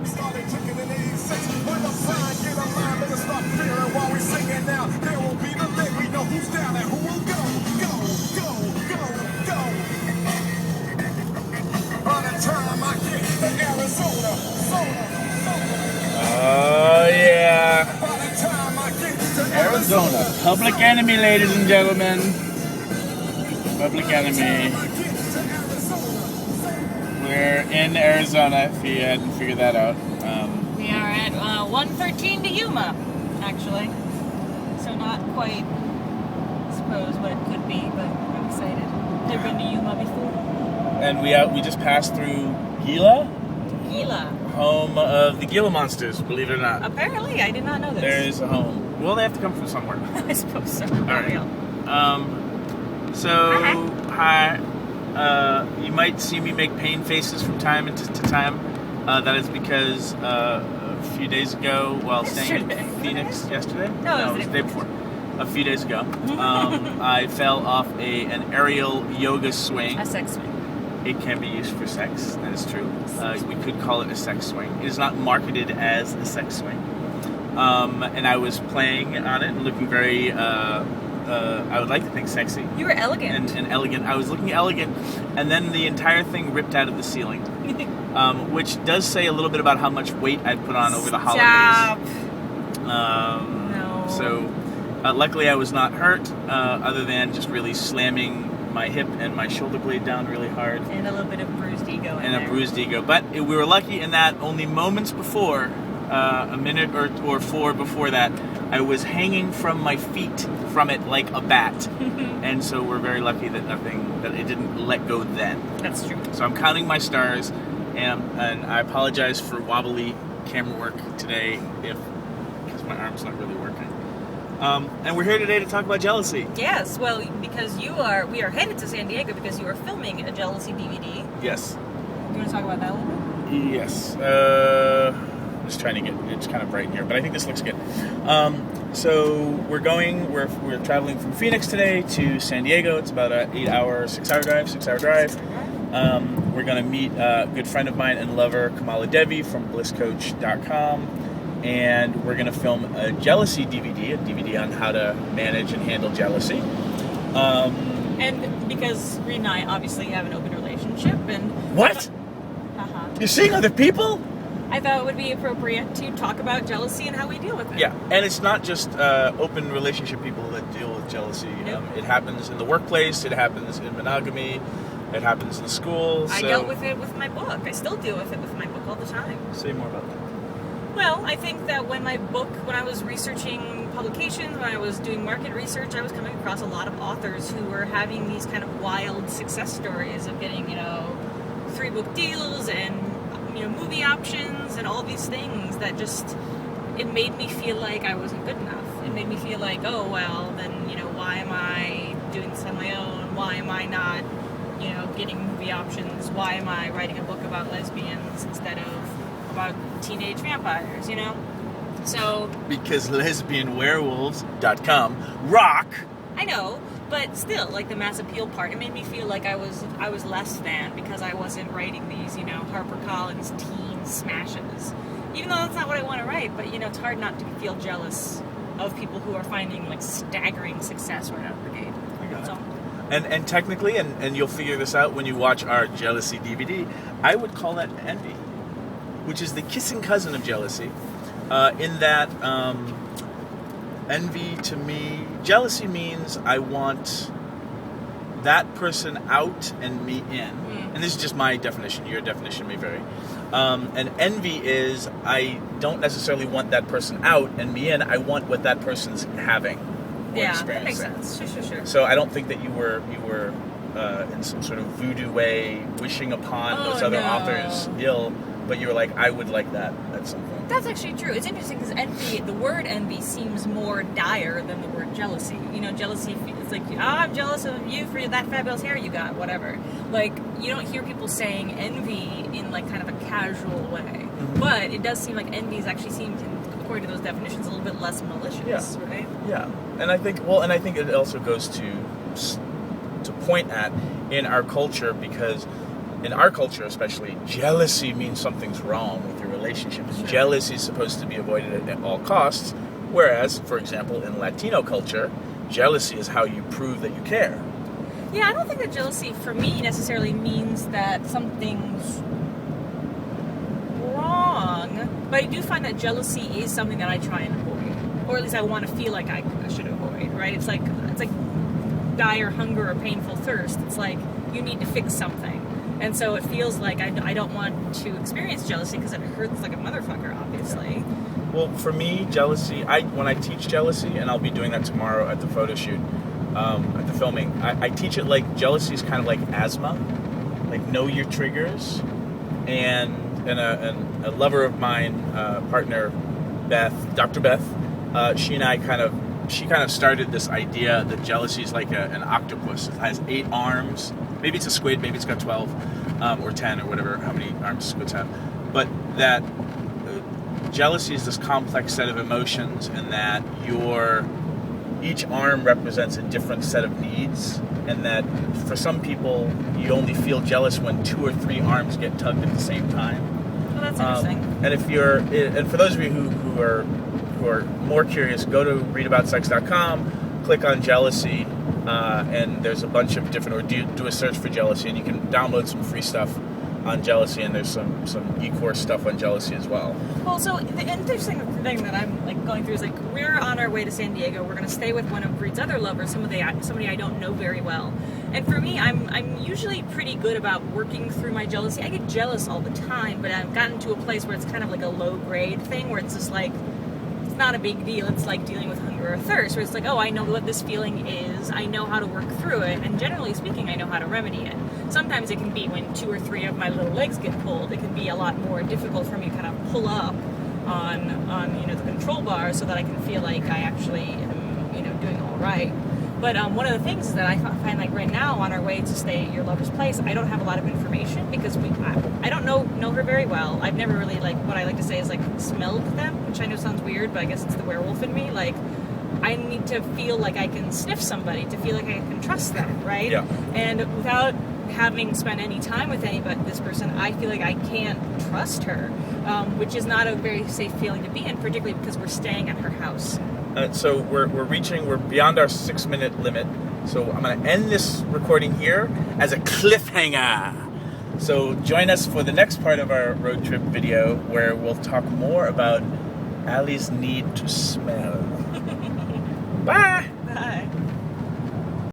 Started drinking in 86. When the sign get a line, better start fearing while we singing now. There will be the day we know who's down and who will go. By the time I get to Arizona, Oh, yeah. by the time I get to Arizona. Public Enemy, ladies and gentlemen. Public Enemy. We're in Arizona, if you hadn't figured that out. We are at 113 to Yuma, actually. So not quite, I suppose, what it could be, but I'm excited. Never been to Yuma before. And we just passed through Gila, Gila. home of the Gila monsters, believe it or not. Apparently, I did not know this. There is a home. Well, they have to come from somewhere. I suppose so. All right. Hi. You might see me make pain faces from time to time. That is because a few days ago, while staying in Phoenix yesterday, No, it was the day before. A few days ago, I fell off an aerial yoga swing. A sex swing. It can be used for sex. That is true. We could call it a sex swing. It is not marketed as a sex swing. And I was playing on it and looking very. I would like to think sexy. You were elegant. And elegant. I was looking elegant, and then the entire thing ripped out of the ceiling, which does say a little bit about how much weight I'd put on over the holidays. No. So, luckily I was not hurt, other than just really slamming my hip and my shoulder blade down really hard. And a little bit of bruised ego in And there. a bruised ego. But we were lucky in that only moments before, a minute or four before that, I was hanging from my feet from it like a bat. And so we're very lucky that it didn't let go then. That's true. So I'm counting my stars, and I apologize for wobbly camera work today because my arm's not really working. And we're here today to talk about jealousy. Yes, well, because we are headed to San Diego because you are filming a jealousy DVD. Yes. Do you want to talk about that a little bit? Yes. Just trying to get, it's kind of bright in here, but I think this looks good. So we're traveling from Phoenix today to San Diego. It's about a 6-hour drive. We're going to meet a good friend of mine and lover, Kamala Devi from blisscoach.com. And we're going to film a jealousy DVD, a DVD on how to manage and handle jealousy. And because Reid and I obviously have an open relationship, and What? You're seeing other people? I thought it would be appropriate to talk about jealousy and how we deal with it. Yeah, and it's not just open relationship people that deal with jealousy. Nope. It happens in the workplace, it happens in monogamy, it happens in the school. I dealt with it with my book. I still deal with it with my book all the time. Say more about that. Well, I think that when I was researching publications, when I was doing market research, I was coming across a lot of authors who were having these kind of wild success stories of getting, 3-book deals and, movie options and all these things that just, it made me feel like I wasn't good enough. It made me feel like, oh, well, then, why am I doing this on my own? Why am I not, getting movie options? Why am I writing a book about lesbians instead of about teenage vampires, So... Because lesbianwerewolves.com rock! I know, but still, like the mass appeal part, it made me feel like I was less than because I wasn't writing these, HarperCollin's teen smashes. Even though that's not what I want to write, but, it's hard not to feel jealous of people who are finding, like, staggering success right out of the gate. That's all. And technically, and you'll figure this out when you watch our jealousy DVD, I would call that envy, which is the kissing cousin of jealousy, in that envy to me, jealousy means I want that person out and me in. And this is just my definition, your definition may vary. And envy is I don't necessarily want that person out and me in, I want what that person's having. Yeah, that makes sense. Sure. So I don't think that you were in some sort of voodoo way wishing upon those other authors ill, but you were like, I would like that at some point. That's actually true. It's interesting because envy, the word envy seems more dire than the word jealousy. Jealousy, it's like, I'm jealous of you for that fabulous hair you got, whatever. Like, you don't hear people saying envy in, like, kind of a casual way. Mm-hmm. But it does seem like envy actually seems, according to those definitions, a little bit less malicious, right? Yeah. And I think it also goes to point at in our culture because in our culture especially, jealousy means something's wrong with your relationship. Sure. Jealousy is supposed to be avoided at all costs, whereas, for example, in Latino culture, jealousy is how you prove that you care. Yeah, I don't think that jealousy for me necessarily means that something's wrong, but I do find that jealousy is something that I try and avoid, or at least I want to feel like I should avoid, right? It's like dire hunger or painful thirst. It's like you need to fix something, and so it feels like I don't want to experience jealousy because it hurts like a motherfucker, obviously. Well, for me, jealousy, when I teach jealousy, and I'll be doing that tomorrow at the photo shoot, at the filming, I teach it like jealousy is kind of like asthma, like know your triggers, and a lover of mine, partner Beth, Dr. Beth, she kind of started this idea that jealousy is like an octopus. It has 8 arms. Maybe it's a squid, maybe it's got 12 or 10 or whatever, how many arms squids have. But that jealousy is this complex set of emotions, and that each arm represents a different set of needs, and that for some people you only feel jealous when 2 or 3 arms get tugged at the same time. Well, that's interesting. And for those of you who are more curious, go to readaboutsex.com, click on jealousy, and there's a bunch of different, or do a search for jealousy, and you can download some free stuff on jealousy, and there's some e-course stuff on jealousy as well. Well, so the interesting thing that I'm like going through is like we're on our way to San Diego. We're going to stay with one of Reid's other lovers, somebody I don't know very well. And for me, I'm usually pretty good about working through my jealousy. I get jealous all the time, but I've gotten to a place where it's kind of like a low grade thing, where it's just like it's not a big deal. It's like dealing with hunger or thirst, where it's like, oh, I know what this feeling is. I know how to work through it, and generally speaking, I know how to remedy it. Sometimes it can be when 2 or 3 of my little legs get pulled. It can be a lot more difficult for me to kind of pull up on the control bar so that I can feel like I actually am doing all right. But one of the things is that I find like right now on our way to stay at your lover's place, I don't have a lot of information because I don't know her very well. I've never really what I like to say is like smelled them, which I know sounds weird, but I guess it's the werewolf in me. Like I need to feel like I can sniff somebody to feel like I can trust them, right? Yeah. And without having spent any time with this person, I feel like I can't trust her, which is not a very safe feeling to be in, particularly because we're staying at her house. So we're beyond our 6-minute limit. So I'm going to end this recording here as a cliffhanger. So join us for the next part of our road trip video, where we'll talk more about Allie's need to smell. Bye!